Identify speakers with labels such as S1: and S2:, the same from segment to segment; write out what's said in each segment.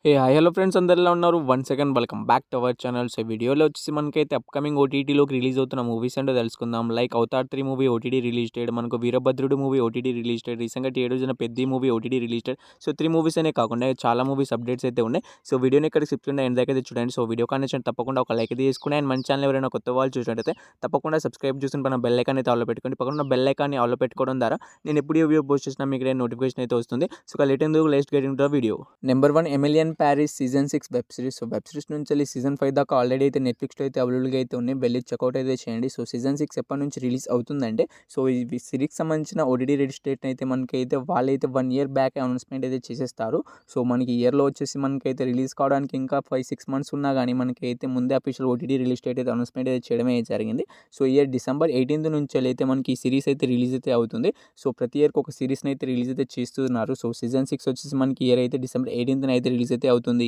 S1: Hi hello friends, అందరు ఎలా ఉన్నారు? One second welcome back to our channel. So వీడియోలో వచ్చేసి మనకైతే అప్కమింగ్ ఓటీటీలోకి రిలీజ్ అవుతున్న మూవీస్ అంటే తెలుసుకుందాం. Like Avatar 3 movie OTT release చేయడం, మనకు వీరభద్రుడు మూవీ ఓటీటీ రిలీజ్ చేయడం, రీసెంట్గా థియేటర్స్ పెద్ద మూవీ ఓటీటీ రిలీజ్ చేయడం. సో 3 మూవీస్ అనే కాకుండా చాలా మూవీస్ అప్డేట్స్ అయితే ఉన్నాయి. సో వీడియోని ఇక్కడ స్కిప్ చేయకుండా ఎండ్ దాకా అయితే చూడండి. సో వీడియో కానీ తప్పకుండా ఒక లైక్ అయితే తీసుకుని, అండ్ మన ఛానల్ ఎవరైనా కొత్త వాళ్ళు చూసినట్టయితే తప్పకుండా సబ్స్క్రైబ్ చేసుకుని పైన బెల్ ఐకాన్ అయితే ఆల్లో పెట్టుకోండి. పక్కన బెల్ ఐకాన్ని ఆల్లో పెట్టుకోవడం ద్వారా నేను ఎప్పుడు వీడియో పోస్ట్ చేసినా మీకు నోటిఫికేషన్ అయితే వస్తుంది. సో లేట్ ఎందుకు let's get into the video. Number 1 Emily in Paris season 6 web series. So web series నుంచి వెళ్ళి సీజన్ 5 దాకా ఆల్రెడీ అయితే నెట్ఫ్లిక్స్లో అయితే అవైలబుల్గా అయితే ఉన్నాయి. వెళ్ళి చెక్అవుట్ అయితే చేయండి. సో సీజన్ 6 ఎప్పటి నుంచి రిలీజ్ అవుతుందంటే, సో ఈ సిరీస్కి సంబంధించిన ఓటీటీ రిలీజ్ డేట్ అయితే మనకైతే వాళ్ళైతే 1 year బ్యాక్ అనౌన్స్మెంట్ అయితే చేసేస్తారు. సో మనకి ఇయర్లో వచ్చేసి మనకైతే రిలీజ్ కావడానికి ఇంకా 5-6 months ఉన్నా కానీ మనకైతే ముందే అఫీషియల్ ఓటీటీ రిలీజ్ డేట్ అయితే అనౌన్స్మెంట్ అయితే చేయడమే జరిగింది. సో ఇయర్ December 18th నుంచి అయితే మనకి ఈ సిరీస్ అయితే రిలీజ్ అయితే అవుతుంది. సో ప్రతి ఇయర్కి ఒక సిరీస్ని అయితే రిలీజ్ అయితే చేస్తున్నారు. సో సీజన్ 6 వచ్చేసి మనకి ఇయర్ అయితే December 18th అయితే రిలీజ్ అయితే అవుతుంది.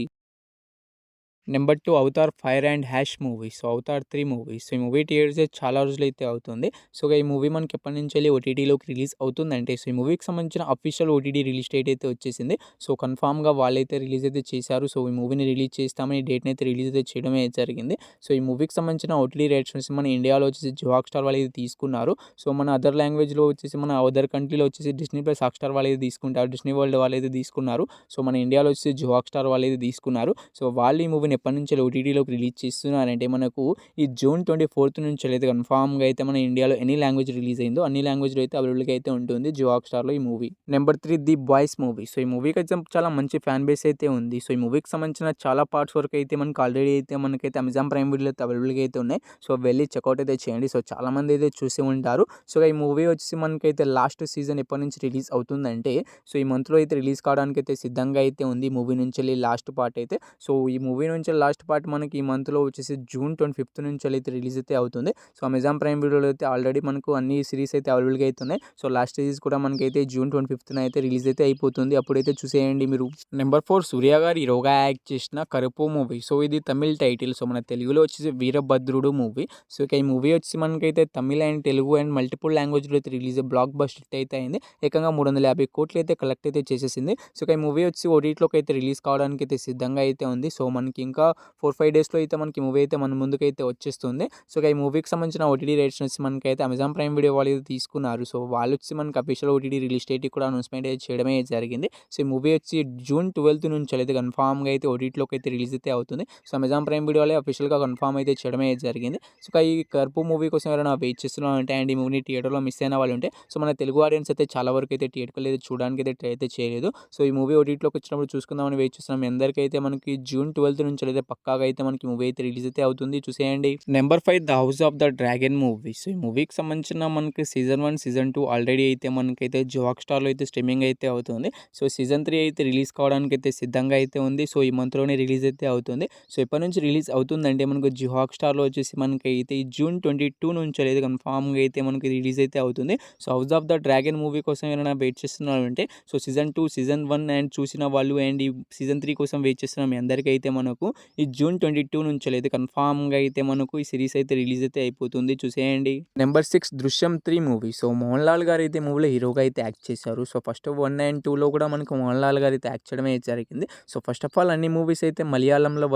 S1: Number 2 Avatar fire and hash movie. So Avatar 3 movie. So ఈ మూవీ థియేటర్స్ చాలా రోజులైతే అవుతుంది. సో ఈ మూవీ మనకి ఎప్పటి నుంచి వెళ్ళి ఓటీటీలోకి రిలీజ్ అవుతుందంటే, సో ఈ మూవీకి సంబంధించిన అఫీషియల్ ఓటీటీ రిలీజ్ డేట్ అయితే వచ్చేసింది. సో కన్ఫామ్గా వాళ్ళైతే రిలీజ్ అయితే చేశారు. సో ఈ మూవీని రిలీజ్ చేస్తామని డేట్ని అయితే రిలీజ్ అయితే చేయడమే జరిగింది. సో ఈ మూవీకి సంబంధించిన ఓటీటీ రైట్స్ వచ్చేసి మన ఇండియాలో వచ్చేసి జియో హాట్‌స్టార్ వాళ్ళు అయితే తీసుకున్నారు. సో మన అదర్ లాంగ్వేజ్లో వచ్చేసి మన అదర్ కంట్రీలో వచ్చేసి డిస్నీ ప్లస్ హాట్‌స్టార్ వాళ్ళు అయితే తీసుకుంటారు. డిస్నీ వరల్డ్ వాళ్ళు అయితే తీసుకున్నారు. సో మన ఇండియాలో వచ్చేసి జియో హాట్‌స్టార్ వాళ్ళు అయితే తీసుకున్నారు. సో వాళ్ళు ఈ మూవీని ఎప్పటి నుంచి ఓటీటీలోకి రిలీజ్ చేస్తున్నారంటే, మనకు ఈ June 24th నుంచి అయితే కన్ఫామ్గా అయితే మన ఇండియాలో ఎనీ లాంగ్వేజ్ రిలీజ్ అయిందో అన్ని లాంగ్వేజ్లో అయితే అవైలబుల్గా అయితే ఉంటుంది జియో హాట్‌స్టార్లో ఈ movie. Number 3 the boys movie. So ఈ మూవీకి అయితే చాలా మంచి ఫ్యాన్ బేస్ అయితే ఉంది. సో ఈ మూవీకి సంబంధించిన చాలా పార్ట్స్ వరకు అయితే మనకి ఆల్రెడీ అయితే మనకైతే అమెజాన్ ప్రైమ్ వీడియోలో అయితే అవైలబుల్గా అయితే ఉన్నాయి. సో వెళ్ళి చెక్అవుట్ అయితే చేయండి. సో చాలామంది అయితే చూసి ఉంటారు. సో ఈ మూవీ వచ్చేసి మనకైతే లాస్ట్ సీజన్ ఎప్పటి నుంచి రిలీజ్ అవుతుందంటే, సో ఈ మంత్లో అయితే రిలీజ్ కావడానికి అయితే సిద్ధంగా అయితే ఉంది. మూవీ నుంచి వెళ్ళి లాస్ట్ పార్ట్ అయితే. సో ఈ మూవీ నుంచి లాస్ట్ పార్ట్ మనకి ఈ మంత్లో వచ్చేసి June 25th నుంచి అయితే రిలీజ్ అయితే అవుతుంది. సో అమెజాన్ ప్రైమ్ వీడియోలో అయితే ఆల్రెడీ మనకు అన్ని సిరీస్ అయితే అవైలబుల్గా అయితే ఉన్నాయి. సో లాస్ట్ సిరీస్ కూడా మనకైతే June 25th అయితే రిలీజ్ అయితే అయిపోతుంది. అప్పుడైతే చూసేయండి మీరు. నెంబర్ 4 సూర్య గారు హీరోగా యాక్ట్ చేసిన కరుపు మూవీ. సో ఇది తమిళ్ టైటిల్. సో మన తెలుగులో వచ్చేసి వీరభద్రుడు మూవీ. సో ఈ మూవీ వచ్చి మనకైతే Tamil and Telugu and multiple లాంగ్వేజ్లో అయితే రిలీజ్ బ్లాక్ బస్టర్ అయితే అయింది. ఏకంగా 350 కోట్లు అయితే కలెక్ట్ అయితే చేసేసింది. సో ఈ మూవీ వచ్చి ఓటీటీలోకి అయితే రిలీజ్ కావడానికి అయితే సిద్ధంగా అయితే ఉంది. సో మనకి ఇంకా 4-5 డేస్లో అయితే మనకి మూవీ అయితే మన ముందుకైతే వచ్చేస్తుంది. సో ఈ మూవీకి సంబంధించిన ఓటీటీ రైట్స్ వచ్చి మనకైతే అమెజాన్ ప్రైమ్ వీడియో వాళ్ళు అయితే తీసుకున్నారు. సో వాళ్ళు వచ్చి మనకి అఫీషియల్ ఓటీటీ రిలీజ్ డేట్ కూడా అనౌన్స్మెంట్ అయితే చేయడమే జరిగింది. సో ఈ మూవీ వచ్చి June 12th నుంచి అయితే కన్ఫామ్గా అయితే ఓటీటీలోకి అయితే రిలీజ్ అయితే అవుతుంది. సో అమెజాన్ ప్రైమ్ వీడియో వాళ్ళే అఫీషియల్గా కన్ఫామ్ అయితే చేయడమే జరిగింది. సో ఈ కరుపు మూవీ కోసం ఎవరైనా వెయిట్ చేస్తున్నారంటే, అండ్ ఈ మూవీని థియేటర్లో మిస్ అయిన వాళ్ళు ఉంటే, సో మన తెలుగు ఆడియన్స్ అయితే చాలా వరకు అయితే థియేటర్లో అయితే చూడడానికి అయితే ట్రై అయితే చేయలేదు. సో ఈ మూవీ ఓటీటీలోకి వచ్చినప్పుడు చూసుకుందామని వెయిట్ చేస్తున్నాం. మీ అందరికీ అయితే మనకి June 12th నుంచి అయితే పక్కాగా అయితే మనకి మూవీ అయితే రిలీజ్ అయితే అవుతుంది. చూసేయండి. Number 5 the house of the dragon movie. So ఈ మూవీకి సంబంధించిన మనకి సీజన్ 1 సీజన్ 2 ఆల్రెడీ అయితే మనకైతే జియో హాట్‌స్టార్లో అయితే స్ట్రీమింగ్ అయితే అవుతుంది. సో సీజన్ 3 అయితే రిలీజ్ కావడానికి అయితే సిద్ధంగా అయితే ఉంది. సో ఈ మంత్లోనే రిలీజ్ అయితే అవుతుంది. సో ఎప్పటి నుంచి రిలీజ్ అవుతుందంటే, మనకు జియో హాట్‌స్టార్లో వచ్చేసి మనకైతే ఈ June 22 నుంచి అయితే కన్ఫామ్గా అయితే మనకి రిలీజ్ అయితే అవుతుంది. So house of the dragon movie కోసం ఏమైనా వెయిట్ చేస్తున్నారంటే, సో సీజన్ 2 సీజన్ 1 అండ్ చూసిన వాళ్ళు అండ్ ఈ సీజన్ 3 కోసం వెయిట్ చేస్తున్న మీ అందరికీ అయితే మనకు ఈ June 22 నుంచి అయితే కన్ఫామ్గా అయితే మనకు ఈ సిరీస్ అయితే రిలీజ్ అయితే అయిపోతుంది. చూసేయండి. నెంబర్ 6 దృశ్యం 3 మూవీ. సో మోహన్ లాల్ గారు అయితే మూవీలో హీరోగా అయితే యాక్ట్ చేశారు. సో ఫస్ట్ 1 and 2లో కూడా మనకు మోహన్ లాల్ గారు అయితే యాక్ట్ చేయడమే జరిగింది. సో ఫస్ట్ ఆఫ్ ఆల్ అన్ని మూవీస్ అయితే మలయాళంలో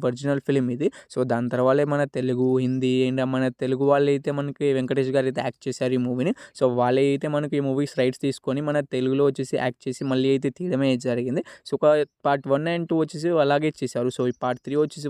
S1: ఒరిజినల్ ఫిలిం ఇది. సో దాని తర్వాతే మన తెలుగు, హిందీ అండ్ మన తెలుగు వాళ్ళు అయితే మనకి వెంకటేష్ గారు అయితే యాక్ట్ చేశారు ఈ మూవీని. సో వాళ్ళే అయితే మనకి ఈ మూవీస్ రైట్స్ తీసుకొని మన తెలుగులో వచ్చేసి యాక్ట్ చేసి మళ్ళీ అయితే తీయడమే జరిగింది. సో ఒక పార్ట్ 1 and 2 వచ్చేసి అలాగే చేశారు. సో ఈ పార్ట్ 3 వచ్చేసి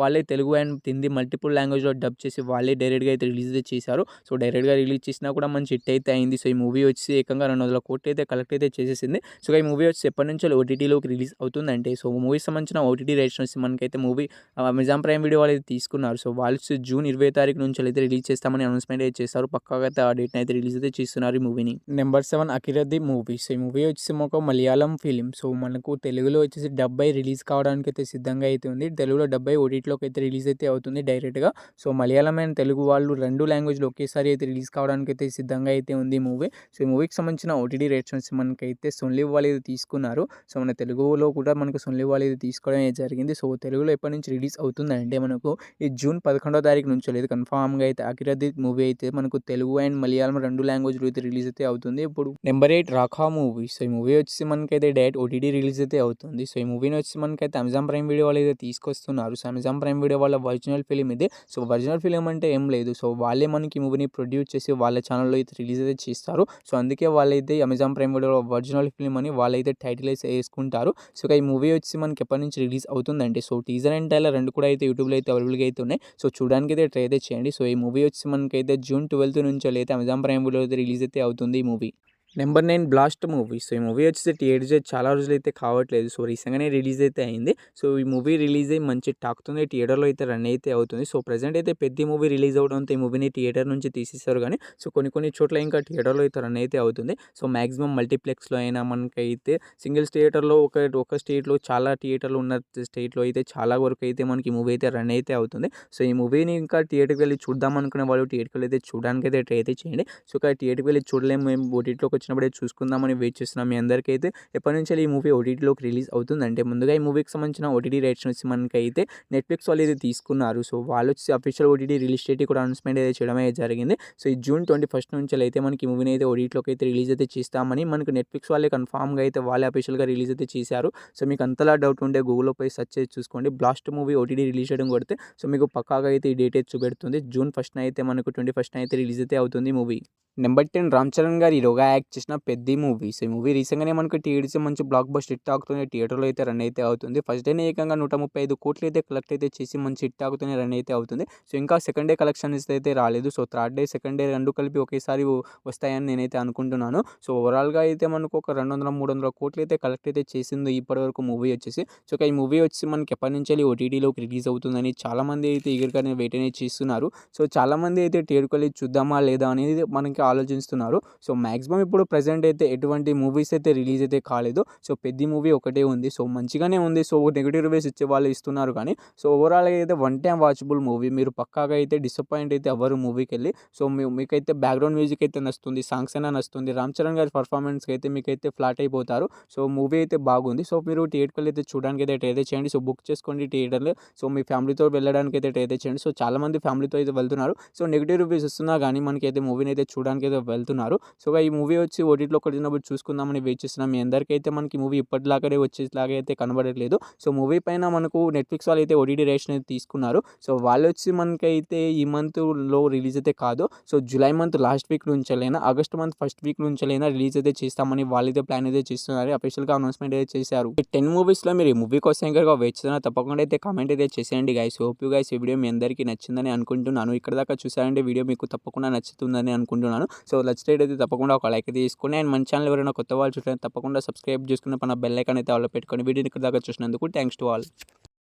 S1: వాళ్ళే తెలుగు అండ్ హిందీ మల్టిపుల్ లాంగ్వేజ్లో డబ్ చేసి వాళ్ళే డైరెక్ట్గా అయితే రిలీజ్ అయితే చేశారు. సో డైరెక్ట్గా రిలీజ్ చేసినా కూడా మంచి హిట్ అయితే అయింది. సో ఈ మూవీ వచ్చి ఏకంగా 200 కోట్లు అయితే కలెక్ట్ అయితే చేసేసింది. సో ఈ మూవీ వచ్చి ఎప్పటి నుంచి ఓటీటీలోకి రిలీజ్ అవుతుందంటే, సో మూవీకి సంబంధించిన ఓటీటీ రైట్స్ వచ్చి మనకైతే మూవీ అమెజాన్ ప్రైమ్ వీడియో వాళ్ళు అయితే తీసుకున్నారు. సో వాళ్ళు June 20 నుంచి అయితే రిలీజ్ చేస్తామని అనౌన్స్మెంట్ అయితే చేస్తారు. పక్కాగా అయితే ఆ డేట్ని అయితే రిలీజ్ అయితే చేస్తున్నారు ఈ మూవీని. నెంబర్ 7 అకిరది మూవీ. సో ఈ మూవీ వచ్చేసి ఒక మలయాళం ఫిలిం. సో మనకు తెలుగులో వచ్చేసి డబ్ అయి రిలీజ్ కావడానికి అయితే అయితే సిద్ధంగా అయితే ఉంది. తెలుగులో డబ్బై ఓటీటీలోకి అయితే రిలీజ్ అయితే అవుతుంది డైరెక్ట్‌గా. సో, మలయాళం అండ్ తెలుగు వాళ్ళు 2 లాంగ్వేజ్‌లో ఒకేసారి అయితే రిలీజ్ కావడానికైతే సిద్ధంగా అయితే ఉంది ఈ మూవీ. సో, ఈ మూవీకి సంబంధించిన ఓటీటీ రేట్స్ వచ్చి మనకైతే సోనీ లివ్ వాళ్ళు ఇది తీసుకున్నారు. సో, మన తెలుగులో కూడా మనకు సోనీ లివ్ వాళ్ళు ఇది తీసుకోవడం అనేది జరిగింది. సో, తెలుగులో ఎప్పటి నుంచి రిలీజ్ అవుతుందంటే మనకు ఈ జూన్ 11వ తారీఖు నుంచో లేదు కన్ఫర్మ్‌గా అయితే 'అకిరది' మూవీ అయితే మనకు తెలుగు అండ్ మలయాళం 2 లాంగ్వేజ్‌లో అయితే రిలీజ్ అయితే అవుతుంది. ఇప్పుడు నెంబర్ 8 రాఖా మూవీ. సో, ఈ మూవీ వచ్చేసి మనకైతే డైరెక్ట్ ఓటీటీ రిలీజ్ అయితే అవుతుంది. సో, ఈ మూవీని వచ్చి మనకైతే అమెజాన్ ప్రైమ్ వీడియో వాళ్ళు అయితే తీసుకొస్తున్నారు. సో, అమెజాన్ ప్రైమ్ వీడియో వాళ్ళ ఒరిజినల్ ఫిల్మ్ ఇది. సో, ఒరిజినల్ ఫిల్మ్ అంటే ఏం లేదు. సో, వాళ్ళే మనకి ఈ మూవీని ప్రొడ్యూస్ చేసి వాళ్ళ ఛానల్‌లో అయితే రిలీజ్ అయితే చేస్తారు. సో, అందుకే వాళ్ళైతే అమెజాన్ ప్రైమ్ వీడియోలో ఒరిజినల్ ఫిల్మ్ అని వాళ్ళైతే టైటిల్ అయితే వేసుకుంటారు. సో, ఈ మూవీ వచ్చి మనకి ఎప్పటి నుంచి రిలీజ్ అవుతుందంటే సో, టీజర్ అండ్ ట్రైలర్ 2 కూడా అయితే యూట్యూబ్‌లో అయితే అవైలబుల్‌గా అయితే ఉన్నాయి. సో, చూడడానికి అయితే ట్రై అయితే చేయండి. సో, ఈ మూవీ వచ్చి మనకైతే జూన్ 12 నుంచి అయితే అమెజాన్ ప్రైమ్ వీడియోలో అయితే రిలీజ్ అయితే అవుతుంది ఈ movie. Number 9 blast movie. So, ఈ మూవీ వచ్చేసి థియేటర్స్ చాలా రోజులైతే కావట్లేదు. సో, రీసెంట్‌గానే రిలీజ్ అయితే అయింది. సో, ఈ మూవీ రిలీజ్ అయ్యి మంచి టాక్‌తోనే థియేటర్‌లో అయితే రన్ అయితే అవుతుంది. సో, ప్రెజెంట్ అయితే పెద్ద మూవీ రిలీజ్ అవ్వడంతో ఈ మూవీని థియేటర్ నుంచి తీసేశారు గానీ, సో, కొన్ని చోట్ల ఇంకా థియేటర్‌లో అయితే రన్ అయితే అవుతుంది. సో, మాక్సిమం మల్టీప్లెక్స్‌లో అయినా మనకైతే సింగిల్స్ థియేటర్‌లో ఒక స్టేట్‌లో చాలా థియేటర్లు ఉన్న స్టేట్‌లో అయితే చాలా వరకు అయితే మనకి ఈ మూవీ అయితే రన్ అయితే అవుతుంది. సో, ఈ మూవీని ఇంకా థియేటర్‌కి వెళ్లి చూద్దాం అనుకునే వాళ్ళు థియేటర్‌కి వెళ్లి అయితే చూడడానికి అయితే ట్రై అయితే చేయండి. సో, థియేటర్‌కి వెళ్లి చూడలేము మేము ఓటీటీలోకి వచ్చినప్పుడే చూసుకుందామని వెయిట్ చేస్తున్నాం. మీ అందరికైతే ఎప్పటి నుంచి ఈ మూవీ ఓటీటీలోకి రిలీజ్ అవుతుందంటే ముందుగా ఈ మూవీకి సంబంధించిన ఓటీటీ రైట్స్ వచ్చి మనకైతే నెట్‌ఫ్లిక్స్ వాళ్ళు అయితే తీసుకున్నారు. సో, వాళ్ళు వచ్చి అఫీషియల్ ఓటీటీ రిలీజ్ డేట్ కూడా అనౌన్స్‌మెంట్ అయితే చేయడం అయితే జరిగింది. సో, ఈ జూన్ 21 నుంచి అయితే మనకి ఈ మూవీని అయితే ఓటీటీలోకి అయితే రిలీజ్ అయితే చేస్తామని మనకు నెట్‌ఫ్లిక్స్ వాళ్ళే కన్ఫర్మ్‌గా అయితే వాళ్ళే అఫీషియల్‌గా రిలీజ్ అయితే చేశారు. సో, మీకు అంతలా డౌట్ ఉంటే గూగుల్‌లో పోయి సెర్చ్ చేసి చూసుకోండి. బ్లాస్ట్ మూవీ ఓటీటీ రిలీజ్ చేయడం కొడితే సో, మీకు పక్కాగా అయితే ఈ డేట్ అయితే చూపెడుతుంది. జూన్ 1 అయితే మనకు 21 అయితే రిలీజ్ అయితే అవుతుంది ఈ మూవీ. నెంబర్ 10 రామ్ చరణ్ గారు హీరోగా యాక్ట్ చేసిన పెద్ది మూవీ. సో, ఈ మూవీ రీసెంట్‌గానే మనకు టీడీసీ మంచి బ్లాక్ బస్టర్ హిట్ టాక్‌తోనే థియేటర్‌లో అయితే రన్ అయితే అవుతుంది. ఫస్ట్ డేనే ఏకంగా 135 కోట్లు అయితే కలెక్ట్ అయితే చేసి మంచి హిట్ టాక్‌తోనే రన్ అయితే అవుతుంది. సో, ఇంకా సెకండ్ డే కలెక్షన్స్ అయితే రాలేదు. So, third day, second day 2 కలిపి ఒకేసారి వస్తాయని నేనైతే అనుకుంటున్నాను. సో, ఓవరాల్‌గా అయితే మనకు ఒక 200, 300 కోట్లు అయితే కలెక్ట్ అయితే చేసింది ఇప్పటివరకు మూవీ వచ్చేసి. సో, ఈ మూవీ వచ్చి మనకి ఎప్పటినుంచెల్లి ఓటీటీలోకి రిలీజ్ అవుతుందని చాలామంది అయితే ఈగర్‌గానే వెయిట్ అనేది చేస్తున్నారు. సో, చాలామంది అయితే థియేటర్‌కి వెళ్లి చూద్దామా లేదా అనేది మనకి ఆలోచిస్తున్నారు. సో, మాక్సిమం ఇప్పుడు ప్రెజెంట్ అయితే ఎటువంటి మూవీస్ అయితే రిలీజ్ అయితే కాలేదు. సో, పెద్ది మూవీ ఒకటే ఉంది. సో, మంచిగానే ఉంది. సో, నెగెటివ్ రివ్యూస్ ఇచ్చే వాళ్ళు ఇస్తున్నారు కానీ సో, ఓవరాల్‌గా అయితే వన్ టైమ్ వాచబుల్ మూవీ. మీరు పక్కాగా అయితే డిసప్పాయింట్ అయితే అవ్వరు మూవీకెళ్ళి. సో, మీకైతే బ్యాక్‌గ్రౌండ్ మ్యూజిక్ అయితే నచ్చుతుంది. సాంగ్స్ అయినా నచ్చుతుంది. రామ్ చరణ్ గారి పర్ఫార్మెన్స్‌కి అయితే మీకైతే ఫ్లాట్ అయిపోతారు. సో, మూవీ అయితే బాగుంది. సో, మీరు థియేటర్‌కి వెళ్లి అయితే చూడడానికి అయితే ట్రై అయితే చేయండి. సో, బుక్ చేసుకోండి థియేటర్‌లో. సో, మీ ఫ్యామిలీతో వెళ్ళడానికి అయితే ట్రై అయితే చేయండి. సో, చాలామంది ఫ్యామిలీతో అయితే వెళ్తున్నారు. సో, నెగెటివ్ రివ్యూస్ ఇస్తున్నా కానీ మనకైతే మూవీని అయితే చూడడానికి అయితే వెళ్తున్నారు. సో, ఈ మూవీ వచ్చి ఓటీటీలోకి వచ్చినప్పుడు చూసుకుందామని వెయిట్ చేస్తున్నాం. మీ అందరికైతే మనకి మూవీ ఇప్పటిలాగానే వచ్చేలాగా అయితే కనబడట్లేదు. సో, మూవీ పైన మనకు నెట్‌ఫ్లిక్స్ వాళ్ళు అయితే ఓటీటీ రైట్స్ అనేది తీసుకున్నారు. సో, వాళ్ళొచ్చి మనకైతే ఈ మంత్‌లో రిలీజ్ అయితే కాదు. So, July month last week నుంచెలైనా ఆగస్ట్ మంత్ ఫస్ట్ వీక్ నుంచెలైనా రిలీజ్ అయితే చేస్తామని వాళ్ళైతే ప్లాన్ అయితే చేస్తున్నారు. అఫీషియల్‌గా అనౌన్స్‌మెంట్ అయితే చేశారు. ఈ 10 మూవీస్‌లో మీరు ఈ మూవీ కోసం ఇంకా వెయిట్ చేస్తున్నా తప్పకుండా అయితే కామెంట్ అయితే చేసేయండి గైస్. హోప్ యూ గైస్ ఈ వీడియో మీ అందరికీ నచ్చిందని అనుకుంటున్నాను. ఇక్కడ దాకా చూసారంటే వీడియో మీకు తప్పకుండా నచ్చుతుందని అనుకుంటున్నాను. సో, నచ్చినట్లయితే తప్పకుండా ఒక లైక్ అయితే తీసుకోండి. అండ్ మన ఛానల్ ఎవరైనా కొత్త వాళ్ళు చూస్తే తప్పకుండా సబ్స్క్రైబ్ చేసుకుని పైన బెల్ ఐకాన్ అయితే ఆల్లో పెట్టుకోండి. వీడియోని ఇక్కడ దాకా చూసినందుకు థాంక్స్ టు ఆల్.